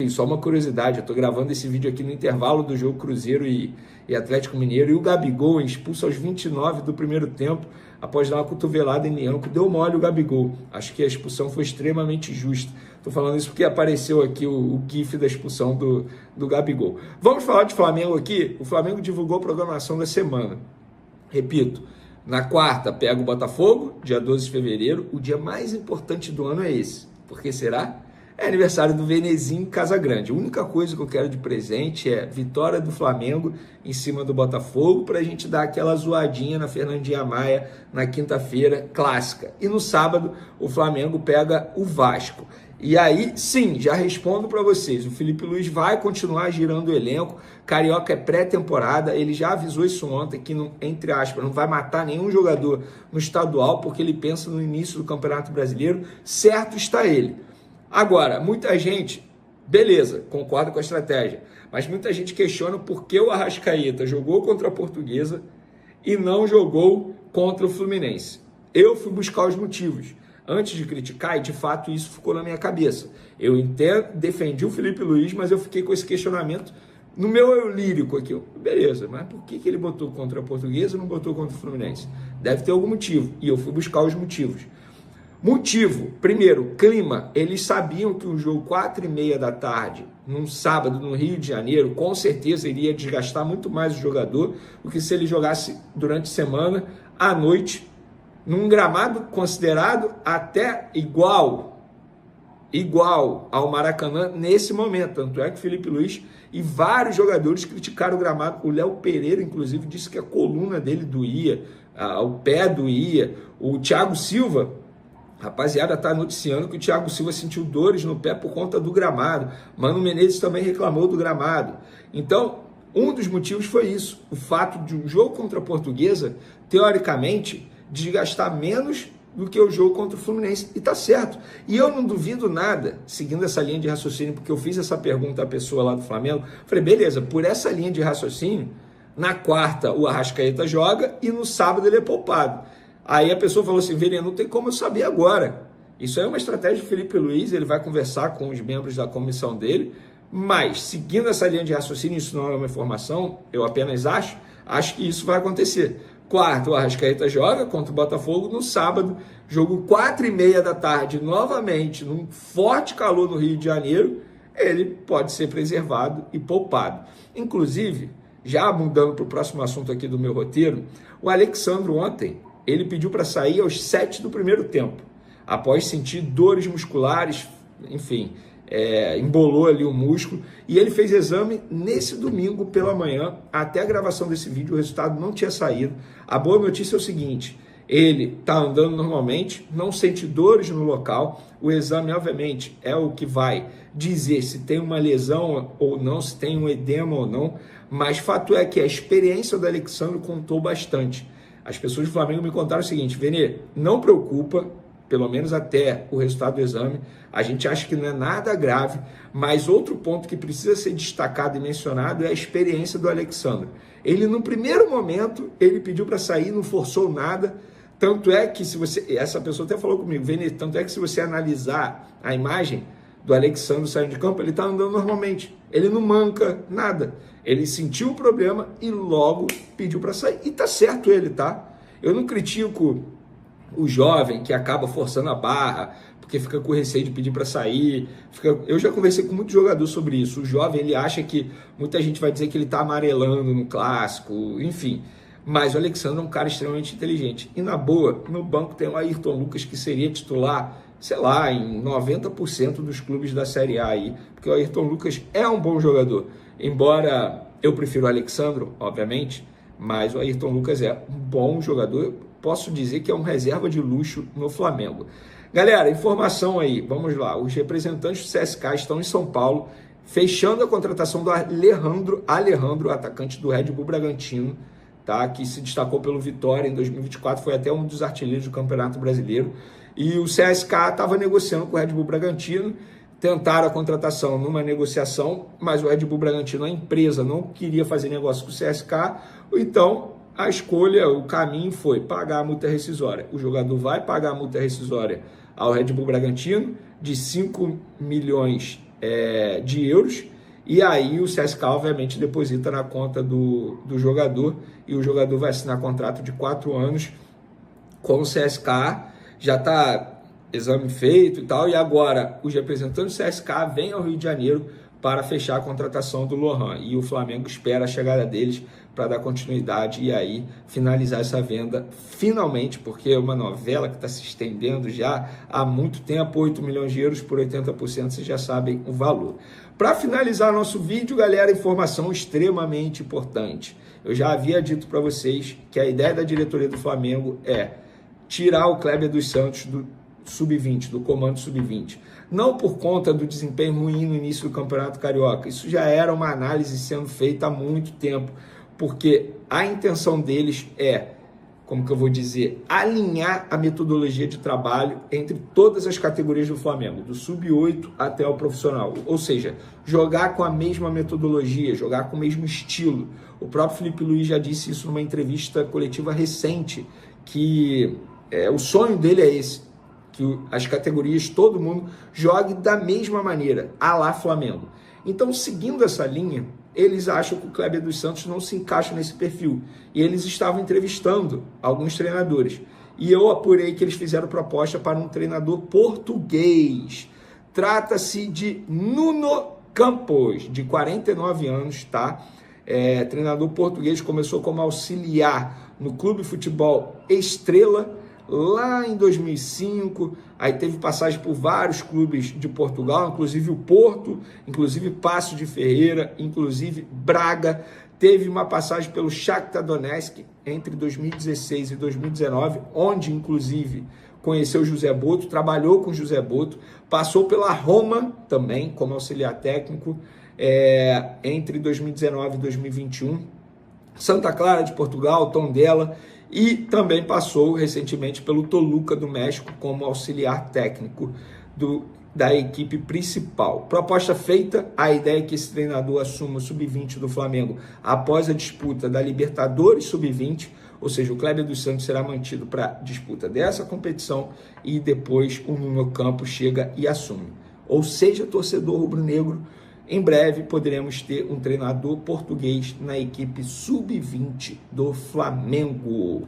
aqui, só uma curiosidade, eu estou gravando esse vídeo aqui no intervalo do jogo Cruzeiro e Atlético Mineiro, e o Gabigol expulso aos 29 do primeiro tempo, após dar uma cotovelada em Nianco, deu mole o Gabigol. Acho que a expulsão foi extremamente justa. Estou falando isso porque apareceu aqui o GIF da expulsão do Gabigol. Vamos falar de Flamengo aqui? O Flamengo divulgou a programação da semana. Repito, na quarta pega o Botafogo, dia 12 de fevereiro. O dia mais importante do ano é esse. Por que será? É aniversário do Venezinho Casagrande. A única coisa que eu quero de presente é vitória do Flamengo em cima do Botafogo, para a gente dar aquela zoadinha na Fernandinha Maia na quinta-feira, clássica. E no sábado o Flamengo pega o Vasco. E aí, sim, já respondo para vocês, o Felipe Luiz vai continuar girando o elenco, Carioca é pré-temporada, ele já avisou isso ontem, que, entre aspas, não vai matar nenhum jogador no estadual, porque ele pensa no início do Campeonato Brasileiro, certo está ele. Agora, muita gente, beleza, concorda com a estratégia, mas muita gente questiona por que o Arrascaeta jogou contra a Portuguesa e não jogou contra o Fluminense. Eu fui buscar os motivos. Antes de criticar, e de fato isso ficou na minha cabeça. Eu defendi o Felipe Luiz, mas eu fiquei com esse questionamento no meu eu lírico aqui. Beleza, mas por que ele botou contra a Portuguesa e não botou contra o Fluminense? Deve ter algum motivo, e eu fui buscar os motivos. Motivo, primeiro, clima. Eles sabiam que o jogo 4h30 da tarde, num sábado no Rio de Janeiro, com certeza iria desgastar muito mais o jogador do que se ele jogasse durante a semana, à noite, num gramado considerado até igual ao Maracanã nesse momento. Tanto é que Felipe Luiz e vários jogadores criticaram o gramado. O Léo Pereira, inclusive, disse que a coluna dele doía, o pé doía. O Thiago Silva, rapaziada, tá noticiando que o Thiago Silva sentiu dores no pé por conta do gramado. Mano Menezes também reclamou do gramado. Então, um dos motivos foi isso. O fato de um jogo contra a Portuguesa, teoricamente, desgastar menos do que o jogo contra o Fluminense. E tá certo. E eu não duvido nada, seguindo essa linha de raciocínio, porque eu fiz essa pergunta à pessoa lá do Flamengo. Falei, beleza, por essa linha de raciocínio, na quarta o Arrascaeta joga e no sábado ele é poupado. Aí a pessoa falou assim, Vene, não tem como eu saber agora. Isso é uma estratégia do Felipe Luiz, ele vai conversar com os membros da comissão dele, mas seguindo essa linha de raciocínio, isso não é uma informação, eu apenas acho que isso vai acontecer. Quarto, o Arrascaeta joga contra o Botafogo. No sábado, jogo 4h30 da tarde, novamente, num forte calor no Rio de Janeiro, ele pode ser preservado e poupado. Inclusive, já mudando para o próximo assunto aqui do meu roteiro, o Alexandro ontem, ele pediu para sair aos 7 do primeiro tempo, após sentir dores musculares, enfim, embolou ali o músculo, e ele fez exame nesse domingo pela manhã. Até a gravação desse vídeo o resultado não tinha saído. A boa notícia é o seguinte, ele está andando normalmente, não sente dores no local. O exame, obviamente, é o que vai dizer se tem uma lesão ou não, se tem um edema ou não, mas fato é que a experiência do Alexandre contou bastante. As pessoas do Flamengo me contaram o seguinte, Vene, não preocupa, pelo menos até o resultado do exame, a gente acha que não é nada grave, mas outro ponto que precisa ser destacado e mencionado é a experiência do Alexandre. Ele, no primeiro momento, ele pediu para sair, não forçou nada, tanto é que se você, essa pessoa até falou comigo, Vene, tanto é que se você analisar a imagem do Alexandre saindo de campo, ele está andando normalmente, ele não manca nada, ele sentiu o problema e logo pediu para sair, e tá certo ele, tá? Eu não critico o jovem que acaba forçando a barra, porque fica com receio de pedir para sair. Eu já conversei com muitos jogadores sobre isso. O jovem, ele acha que muita gente vai dizer que ele está amarelando no clássico, enfim. Mas o Alexandre é um cara extremamente inteligente. E na boa, no banco tem o Ayrton Lucas, que seria titular, sei lá, em 90% dos clubes da Série A aí, porque o Ayrton Lucas é um bom jogador. Embora eu prefiro o Alexandre, obviamente, mas o Ayrton Lucas é um bom jogador. Posso dizer que é um reserva de luxo no Flamengo. Galera, informação aí, vamos lá. Os representantes do CSKA estão em São Paulo, fechando a contratação do Alejandro, atacante do Red Bull Bragantino, tá? Que se destacou pelo Vitória em 2024, foi até um dos artilheiros do Campeonato Brasileiro. E o CSKA estava negociando com o Red Bull Bragantino, tentaram a contratação numa negociação, mas o Red Bull Bragantino, a empresa, não queria fazer negócio com o CSKA, então a escolha, o caminho foi pagar a multa rescisória. O jogador vai pagar a multa rescisória ao Red Bull Bragantino de 5 milhões de euros, e aí o CSKA obviamente deposita na conta do jogador, e o jogador vai assinar contrato de 4 anos com o CSKA, já está exame feito e tal, e agora os representantes do CSKA vêm ao Rio de Janeiro para fechar a contratação do Lohan, e o Flamengo espera a chegada deles para dar continuidade e aí finalizar essa venda finalmente, porque é uma novela que está se estendendo já há muito tempo. 8 milhões de euros por 80%, vocês já sabem o valor. Para finalizar nosso vídeo, galera, informação extremamente importante. Eu já havia dito para vocês que a ideia da diretoria do Flamengo é tirar o Kleber dos Santos do Sub-20, do comando Sub-20. Não por conta do desempenho ruim no início do Campeonato Carioca. Isso já era uma análise sendo feita há muito tempo, porque a intenção deles é, como que eu vou dizer, alinhar a metodologia de trabalho entre todas as categorias do Flamengo, do Sub-8 até o profissional. Ou seja, jogar com a mesma metodologia, jogar com o mesmo estilo. O próprio Felipe Luiz já disse isso numa entrevista coletiva recente, que o sonho dele é esse, que as categorias, todo mundo jogue da mesma maneira, à la Flamengo. Então, seguindo essa linha, eles acham que o Kleber dos Santos não se encaixa nesse perfil. E eles estavam entrevistando alguns treinadores. E eu apurei que eles fizeram proposta para um treinador português. Trata-se de Nuno Campos, de 49 anos, tá? Treinador português, começou como auxiliar no Clube Futebol Estrela, lá em 2005, aí teve passagem por vários clubes de Portugal, inclusive o Porto, inclusive Paços de Ferreira, inclusive Braga. Teve uma passagem pelo Shakhtar Donetsk entre 2016 e 2019, onde inclusive conheceu José Boto, trabalhou com José Boto, passou pela Roma também como auxiliar técnico entre 2019 e 2021, Santa Clara de Portugal, Tondela, e também passou recentemente pelo Toluca do México como auxiliar técnico da equipe principal. Proposta feita, a ideia é que esse treinador assuma o Sub-20 do Flamengo após a disputa da Libertadores Sub-20, ou seja, o Kleber dos Santos será mantido para a disputa dessa competição e depois o Nuno Campos chega e assume. Ou seja, torcedor rubro-negro, em breve poderemos ter um treinador português na equipe Sub-20 do Flamengo.